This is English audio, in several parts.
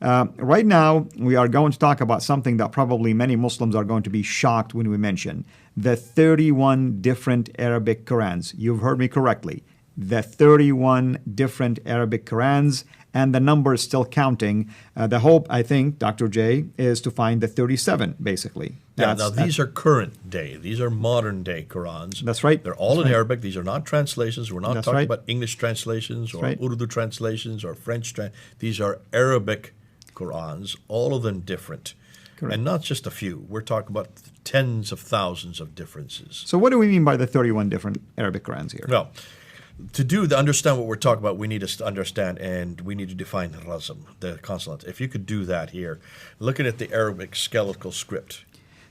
Right now, we are going to talk about something that probably many Muslims are going to be shocked when we mention. The 31 different Arabic Qurans. You've heard me correctly. The 31 different Arabic Qurans, and the number is still counting. The hope, I think, Dr. J, is to find the 37, basically. Yeah, now these are current day. These are modern day Qurans. That's right. They're all in Arabic. These are not translations. We're not talking right. about English translations or right. Urdu translations or French. These are Arabic Qurans, all of them different. Correct. And not just a few. We're talking about tens of thousands of differences. So what do we mean by the 31 different Arabic Qurans here? Well, to understand what we're talking about, we need to understand and we need to define razm, the consonant. If you could do that here, looking at the Arabic skeletal script.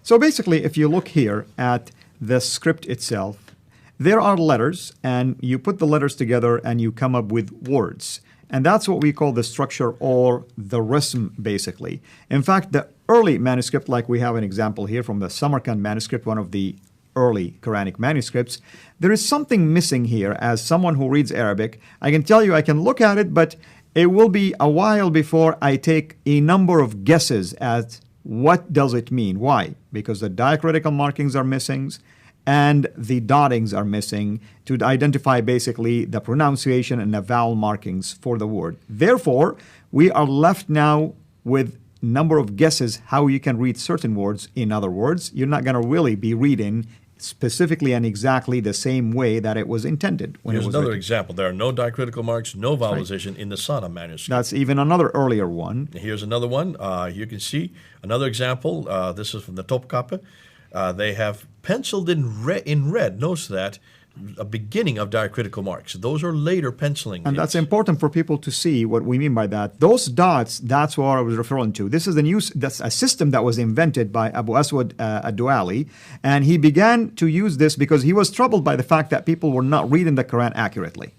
So basically, if you look here at the script itself, there are letters, and you put the letters together and you come up with words. And that's what we call the structure or the rasm, basically. In fact, the early manuscript, like we have an example here from the Samarkand manuscript, one of the early Quranic manuscripts, there is something missing here. As someone who reads Arabic, I can tell you I can look at it, but it will be a while before I take a number of guesses at what does it mean. Why? Because the diacritical markings are missing and the dottings are missing to identify basically the pronunciation and the vowel markings for the word. Therefore, we are left now with number of guesses how you can read certain words. In other words, you're not going to really be reading specifically and exactly the same way that it was intended when Here's it was another written. example. There are no diacritical marks, no vowelization in the Sana manuscript. That's even another earlier one. Here's another one. You can see another example. This is from the Topkapi. They have penciled in red. Notice that a beginning of diacritical marks. Those are later penciling. And that's important for people to see what we mean by that. Those dots, that's what I was referring to. This is that's a system that was invented by Abu Aswad ad-Duali, and he began to use this because he was troubled by the fact that people were not reading the Quran accurately.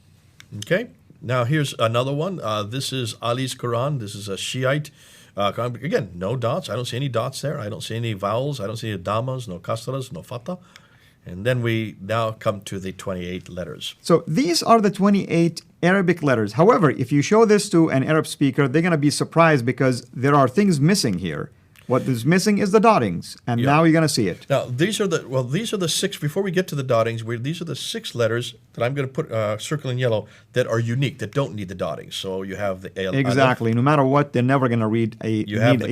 Okay. Now here's another one. This is Ali's Quran. This is a Shiite. Again, no dots. I don't see any dots there. I don't see any vowels. I don't see any damas, no kasras, no fatha. And then we now come to the 28 letters. So these are the 28 Arabic letters. However, if you show this to an Arab speaker, they're going to be surprised because there are things missing here. What is missing is the dottings, and now you're going to see it. Now, these are the six, before we get to the dottings, these are the 6 letters that I'm going to put circle in yellow that are unique, that don't need the dottings. So you have the al. Exactly. No matter what, they're never going to read a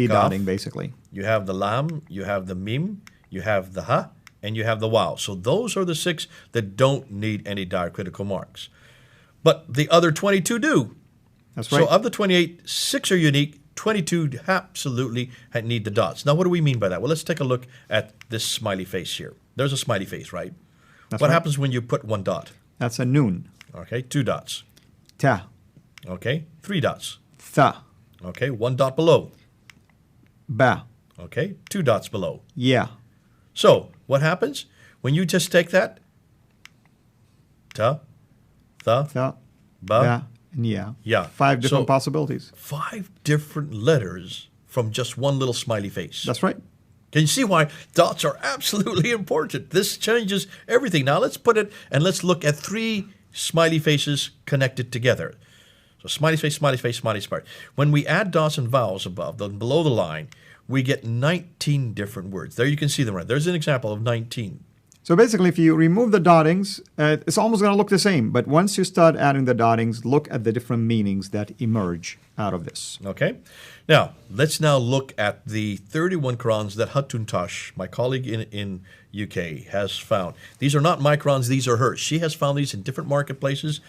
dotting, basically. You have the lam, you have the mim, you have the ha, and you have the wow. So those are the 6 that don't need any diacritical marks. But the other 22 do. That's right. So of the 28, 6 are unique. 22 absolutely need the dots. Now, what do we mean by that? Well, let's take a look at this smiley face here. There's a smiley face, right? What happens when you put 1 dot? That's a noon. Okay, 2 dots. Ta. Okay, 3 dots. Tha. Okay, 1 dot below. Ba. Okay, 2 dots below. Yeah. So, what happens when you just take that? Ta, tha, Tha. ba, and yeah. yeah. 5 different possibilities. 5 different letters from just one little smiley face. That's right. Can you see why dots are absolutely important? This changes everything. Now let's put it and let's look at 3 smiley faces connected together. So smiley face, smiley face, smiley face. When we add dots and vowels below the line, we get 19 different words. There you can see them right. There's an example of 19. So basically, if you remove the dottings, it's almost going to look the same. But once you start adding the dottings, look at the different meanings that emerge out of this. Okay. Now, let's now look at the 31 Qurans that Hatun Tash, my colleague in UK, has found. These are not my Qurans, these are hers. She has found these in different marketplaces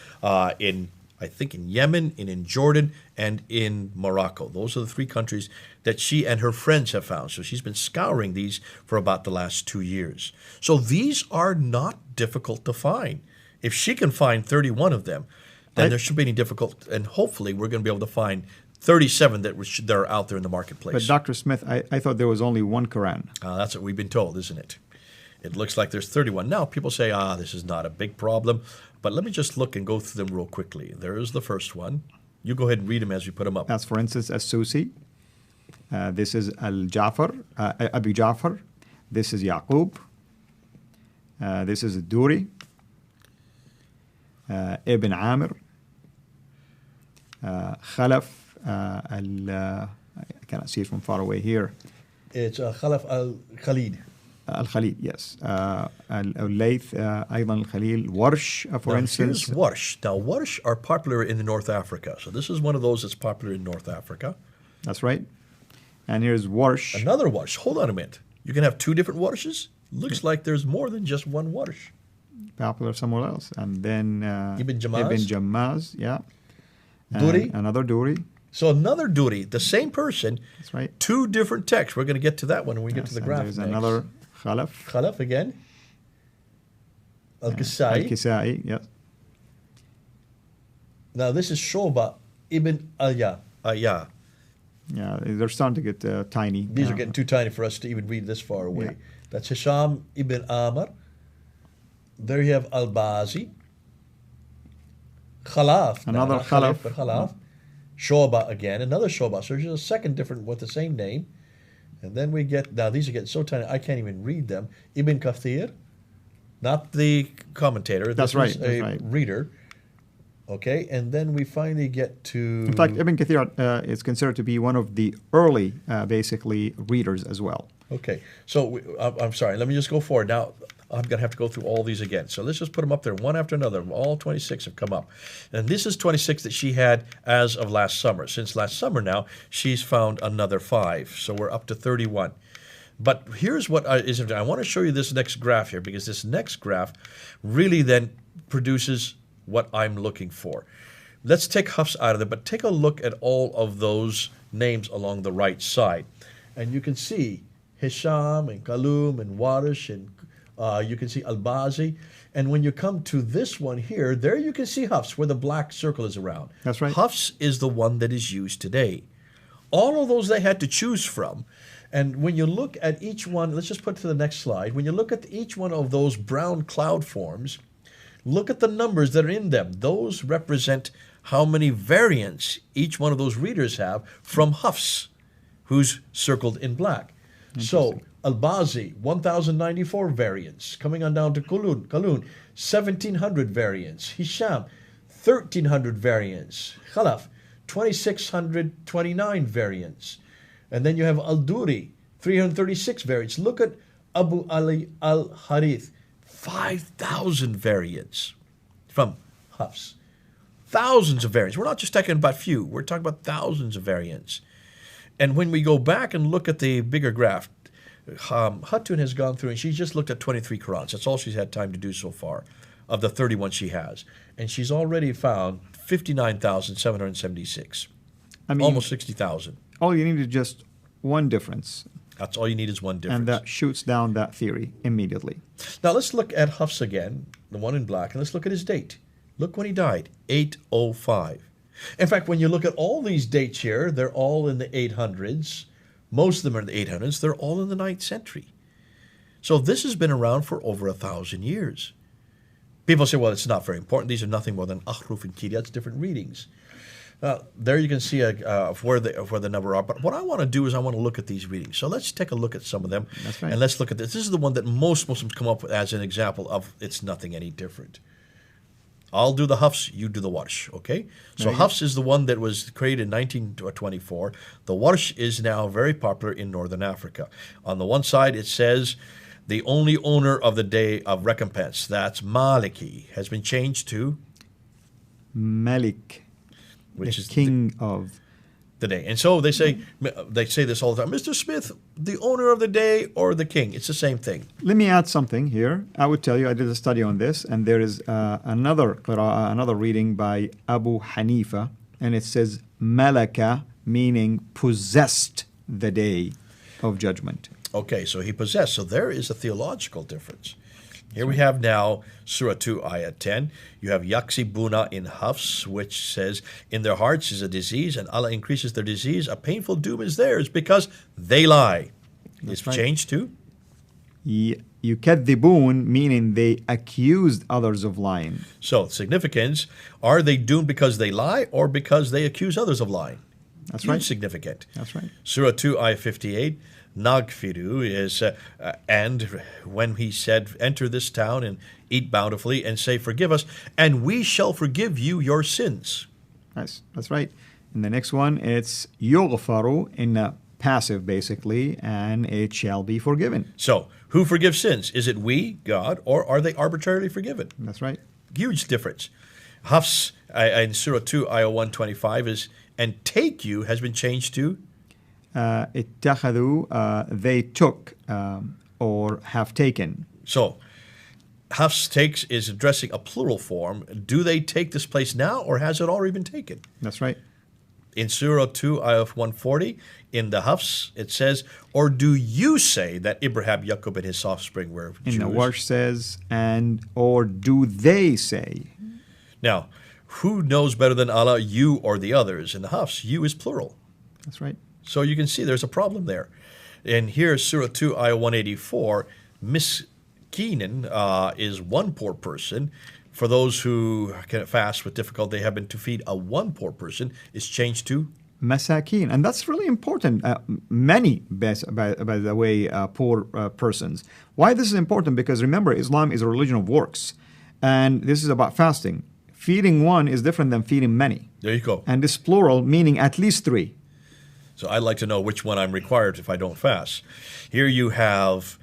I think in Yemen, in Jordan, and in Morocco. Those are the 3 countries that she and her friends have found. So she's been scouring these for about the last 2 years. So these are not difficult to find. If she can find 31 of them, then there should be any difficult, and hopefully we're going to be able to find 37 that are out there in the marketplace. But Dr. Smith, I thought there was only 1 Quran. That's what we've been told, isn't it? It looks like there's 31. Now, people say, this is not a big problem. But let me just look and go through them real quickly. There is the first one. You go ahead and read them as we put them up. That's, for instance, As-Susi. This is Al-Jafar, Abi Jafar. This is Yaqub. This is Duri. Ibn Amir. Khalaf I cannot see it from far away here. It's Khalaf al-Khalid. Al-Khalid, yes. Al-Layth, أيضا الخليل. Warsh, for instance. Here's Warsh. Now, Warsh are popular in North Africa. So this is one of those that's popular in North Africa. That's right. And here's Warsh. Another Warsh. Hold on a minute. You can have two different Warshes? Looks like there's more than just one Warsh. Popular somewhere else. And then Ibn Jammaz. Ibn Jammaz, yeah. Duri. Another Duri. So another Duri, the same person. That's right. Two different texts. We're going to get to that one when we get to the graph. There's next. another Khalaf. Khalaf again. Al-Kisai. Al-Kisai, yes. Now this is Shoba ibn Ayah. Yeah, they're starting to get tiny. These are getting too tiny for us to even read this far away. Yeah. That's Hisham ibn Amr. There you have Al-Bazi. Khalaf. Another not Khalaf. But Khalaf. Shoba again. Another Shoba. So there's a second different with the same name. And then we get, now these are getting so tiny I can't even read them. Ibn Kathir. Not the commentator. That's right. That's a reader. Okay, and then we finally get to... In fact, Ibn Kathir is considered to be one of the early, basically, readers as well. Okay, so I'm sorry. Let me just go forward. Now, I'm going to have to go through all these again. So let's just put them up there one after another. All 26 have come up. And this is 26 that she had as of last summer. Since last summer now, she's found another 5. So we're up to 31. But here's what I want to show you this next graph here, because this next graph really then produces what I'm looking for. Let's take Hafs out of there, but take a look at all of those names along the right side. And you can see Hisham and Kalum and Warish, and you can see Al-Bazi. And when you come to this one here, there you can see Hafs, where the black circle is around. That's right. Hafs is the one that is used today. All of those they had to choose from. And when you look at each one, let's just put it to the next slide. When you look at each one of those brown cloud forms, look at the numbers that are in them. Those represent how many variants each one of those readers have from Hafs, who's circled in black. So Al-Bazi, 1,094 variants. Coming on down to Kalun, 1,700 variants. Hisham, 1,300 variants. Khalaf, 2,629 variants. And then you have Al-Duri, 336 variants. Look at Abu Ali al-Harith, 5,000 variants from Hafs. Thousands of variants. We're not just talking about few. We're talking about thousands of variants. And when we go back and look at the bigger graph, Hatun has gone through and she's just looked at 23 Qurans. That's all she's had time to do so far of the 31 she has. And she's already found 59,776. I mean, almost 60,000. All you need is just one difference. That's all you need is one difference. And that shoots down that theory immediately. Now let's look at Hafs again, the one in black, and let's look at his date. Look when he died, 805. In fact, when you look at all these dates here, they're all in the 800s. Most of them are in the 800s. They're all in the 9th century. So this has been around for over 1,000 years. People say, well, it's not very important. These are nothing more than ahruf and kiryats, different readings. There you can see where the number are. But what I want to do is I want to look at these readings. So let's take a look at some of them. That's right. And let's look at this. This is the one that most Muslims come up with as an example of it's nothing any different. I'll do the Hafs, you do the Warsh, okay? So Hafs is the one that was created in 1924. The Warsh is now very popular in Northern Africa. On the one side, it says, the only owner of the day of recompense, that's Maliki, has been changed to? Malik, which the is king of the day. And so they say this all the time, Mr. Smith, the owner of the day or the king? It's the same thing. Let me add something here. I would tell you, I did a study on this, and there is another qira'ah, another reading by Abu Hanifa, and it says Malaka, meaning possessed the day of judgment. Okay, so he possessed. So there is a theological difference. Here we have now Surah 2, Ayat 10. You have Yaksibuna in Hafs, which says, in their hearts is a disease, and Allah increases their disease. A painful doom is theirs because they lie. It's right. Changed to? Yukadhibun, meaning they accused others of lying. So, significance, are they doomed because they lie or because they accuse others of lying? That's right. Significant. That's right. Surah 2, Ayat 58. Nagfiru is, and when he said, enter this town and eat bountifully and say, forgive us, and we shall forgive you your sins. That's right. And the next one, it's يغفر in the passive basically, and it shall be forgiven. So, who forgives sins? Is it we, God, or are they arbitrarily forgiven? That's right. Huge difference. Hafs in Surah 2, Ayah 125 is, and take you has been changed to? اتخذوا, they took or have taken. So, Hafs takes is addressing a plural form. Do they take this place now, or has it already been taken? That's right. In Surah 2, Ayah 140, in the Hafs, it says, or do you say that Ibrahim, Yaqub, and his offspring were Jews? In the Warsh says, and or do they say? Now, who knows better than Allah, you or the others? In the Hafs, you is plural. That's right. So you can see there's a problem there. And here, Surah 2, Ayah 184, Miskeenan is one poor person. For those who can fast with difficulty, they happen to feed a one poor person, is changed to? Masakin. And that's really important. Many, by the way, poor persons. Why this is important? Because remember, Islam is a religion of works. And this is about fasting. Feeding one is different than feeding many. There you go. And this plural, meaning at least three. So I'd like to know which one I'm required if I don't fast. Here you have,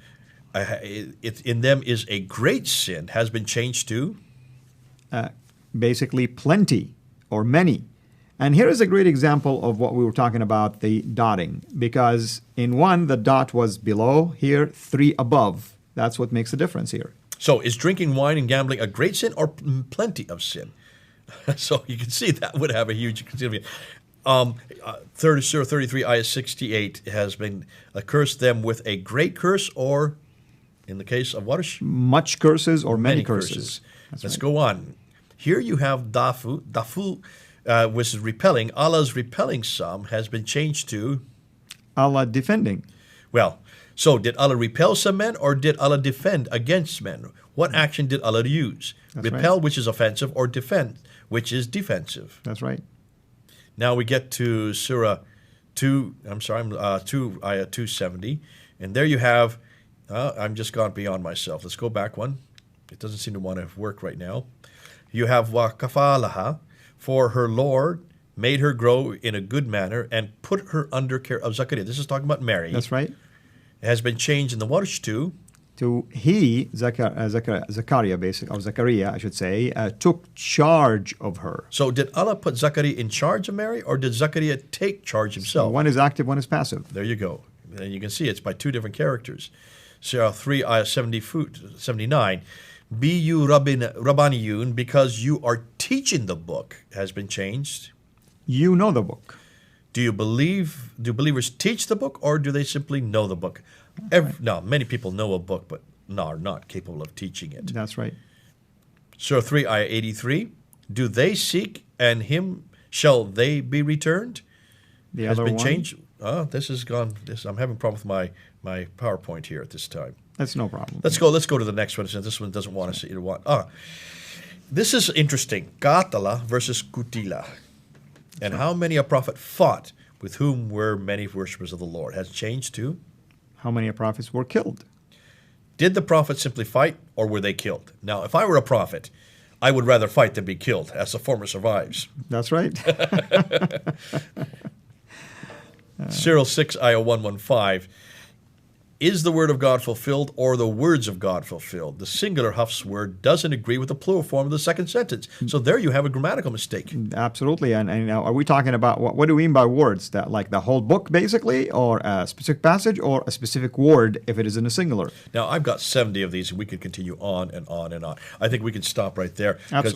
in them is a great sin, has been changed to? Basically plenty or many. And here is a great example of what we were talking about, the dotting. Because in one, the dot was below, here, three above. That's what makes the difference here. So is drinking wine and gambling a great sin or plenty of sin? So you can see that would have a huge significance. Surah 33, Ayah 68 has been cursed them with a great curse, or in the case of Warsh, much curses or many curses. Let's go on. Here you have dafu, which is repelling. Allah's repelling some has been changed to? Allah defending. Well, so did Allah repel some men, or did Allah defend against men? What action did Allah use? That's Repel, right. which is offensive, or defend, which is defensive. That's right. Now we get to Surah 2, 2, Ayah 270. And there you have, I'm just gone beyond myself. Let's go back one. It doesn't seem to want to work right now. You have lahaa, for her Lord made her grow in a good manner and put her under care of Zakaria. This is talking about Mary. That's right. It has been changed in the Warsh to he, Zakaria, basically, or Zakaria, I should say, took charge of her. So did Allah put Zakaria in charge of Mary, or did Zakaria take charge himself? So one is active, one is passive. There you go. And you can see it's by two different characters. Surah 3, Ayah 79. Be you Rabbaniyun, because you are teaching the book, has been changed. You know the book. Do believers teach the book, or do they simply know the book? No, many people know a book, but are not capable of teaching it. That's right. Surah 3, Ayah 83. Do they seek, and him shall they be returned? The has other been one? changed. This is gone. I'm having a problem with my PowerPoint here at this time. That's no problem. Let's go to the next one, since this one doesn't want to see it. This is interesting. Qatala versus Qutila. And how many a prophet fought, with whom were many worshippers of the Lord, has changed to? How many prophets were killed? Did the prophet simply fight, or were they killed? Now, if I were a prophet, I would rather fight than be killed, as the former survives. That's right. Surah 6, Ayah 115. Is the word of God fulfilled, or the words of God fulfilled? The singular Hafs word doesn't agree with the plural form of the second sentence. So there you have a grammatical mistake. Absolutely. And now, are we talking about, what do we mean by words? That like the whole book, basically, or a specific passage, or a specific word if it is in a singular? Now, I've got 70 of these, and we could continue on and on and on. I think we can stop right there. Absolutely.